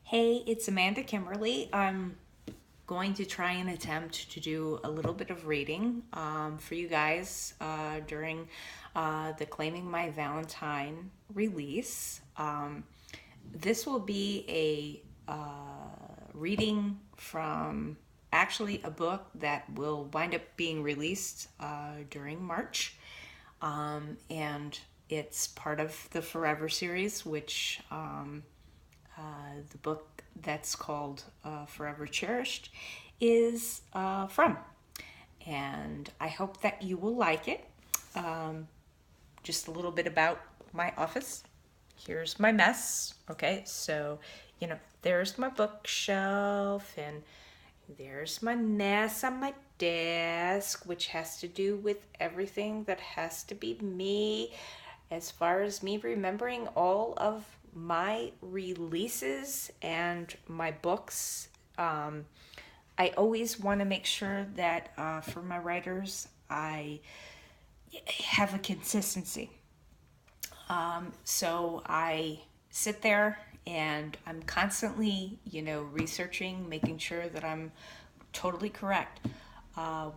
Hey, it's Amanda Kimberly. I'm going to try and attempt to do a little bit of reading for you guys during the Claiming My Valentine release. This will be a reading from actually a book that will wind up being released during March. And it's part of the Forever series, which the book that's called Forever Cherished is from. And I hope that you will like it. Just a little bit about my office. Here's my mess. Okay, so, there's my bookshelf, and there's my mess on my desk, which has to do with everything that has to be me, as far as me remembering all of my releases and my books. I always want to make sure that for my writers, I have a consistency. So I sit there and I'm constantly, researching, making sure that I'm totally correct.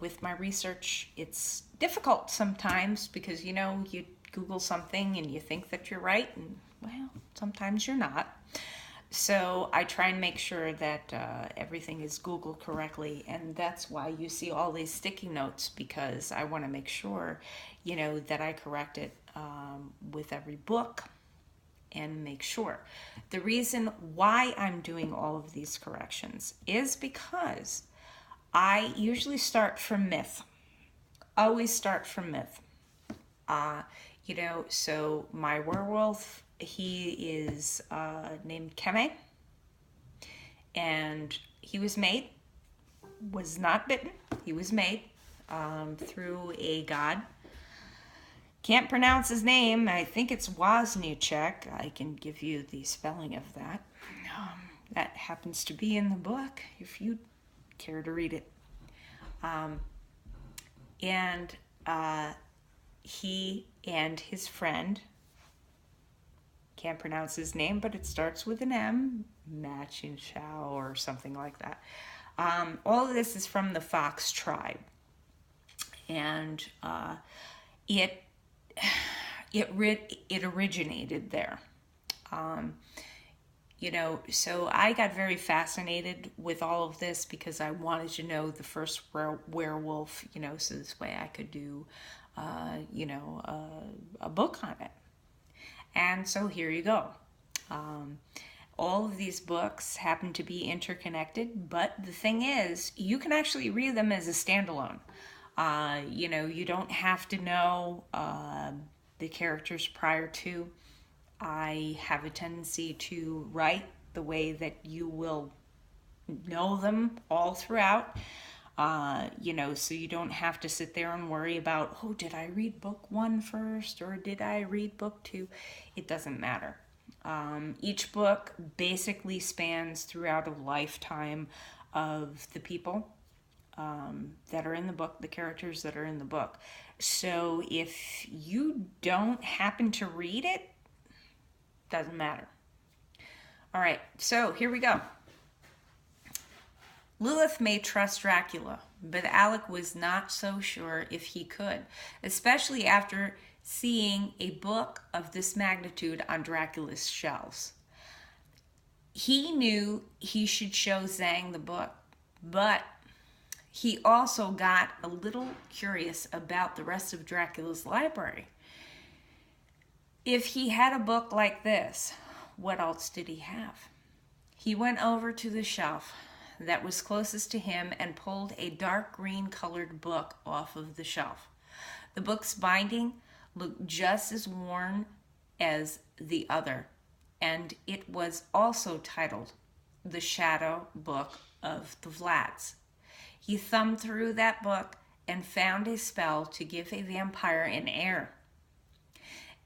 With my research, it's difficult sometimes because, you Google something and you think that you're right, and well, sometimes you're not. So I try and make sure that everything is Googled correctly, and that's why you see all these sticky notes, because I want to make sure, that I correct it with every book and make sure. The reason why I'm doing all of these corrections is because I usually start from myth. Always start from myth. So my werewolf, he is named Keme, and he was not bitten. He was made through a god. Can't pronounce his name. I think it's Wozniacek. I can give you the spelling of that. That happens to be in the book if you care to read it. And he and his friend, can't pronounce his name, but it starts with an M, Machin Shao or something like that. All of this is from the Fox tribe, and it originated there. So I got very fascinated with all of this because I wanted to know the first werewolf, so this way I could do, a book on it. And so here you go. All of these books happen to be interconnected, but the thing is, you can actually read them as a standalone. You don't have to know the characters prior to. I have a tendency to write the way that you will know them all throughout. So you don't have to sit there and worry about, oh, did I read book 1 first or did I read book 2? It doesn't matter. Each book basically spans throughout a lifetime of the people that are in the book, the characters that are in the book. So if you don't happen to read it, doesn't matter. All right, so here we go. Lilith may trust Dracula, but Alec was not so sure if he could, especially after seeing a book of this magnitude on Dracula's shelves. He knew he should show Zhang the book, but he also got a little curious about the rest of Dracula's library. If he had a book like this, what else did he have? He went over to the shelf that was closest to him and pulled a dark green colored book off of the shelf. The book's binding looked just as worn as the other, and it was also titled The Shadow Book of the Vlads. He thumbed through that book and found a spell to give a vampire an heir.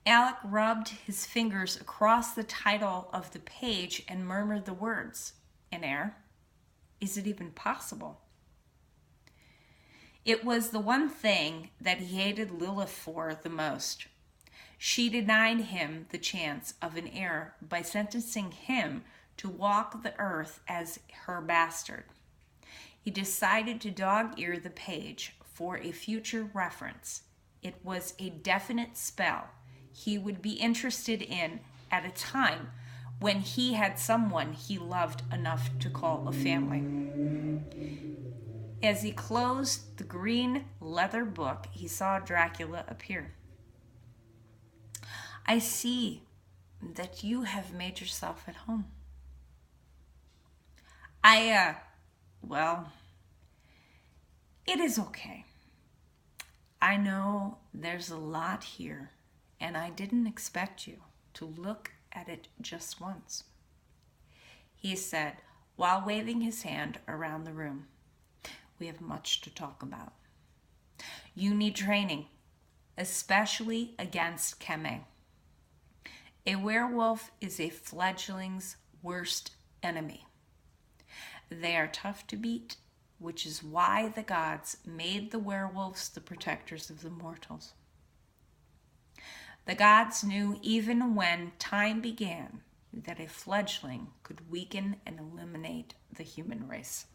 Alec rubbed his fingers across the title of the page and murmured the words, "An heir? Is it even possible?" It was the one thing that he hated Lilith for the most. She denied him the chance of an heir by sentencing him to walk the earth as her bastard. He decided to dog-ear the page for a future reference. It was a definite spell he would be interested in at a time when he had someone he loved enough to call a family. As he closed the green leather book, he saw Dracula appear. I see that you have made yourself at home. Well, it is okay. I know there's a lot here, and I didn't expect you to look at it just once, he said while waving his hand around the room. We have much to talk about. You need training, especially against Keme. A werewolf is a fledgling's worst enemy. They are tough to beat, which is why the gods made the werewolves the protectors of the mortals. The gods knew even when time began that a fledgling could weaken and eliminate the human race.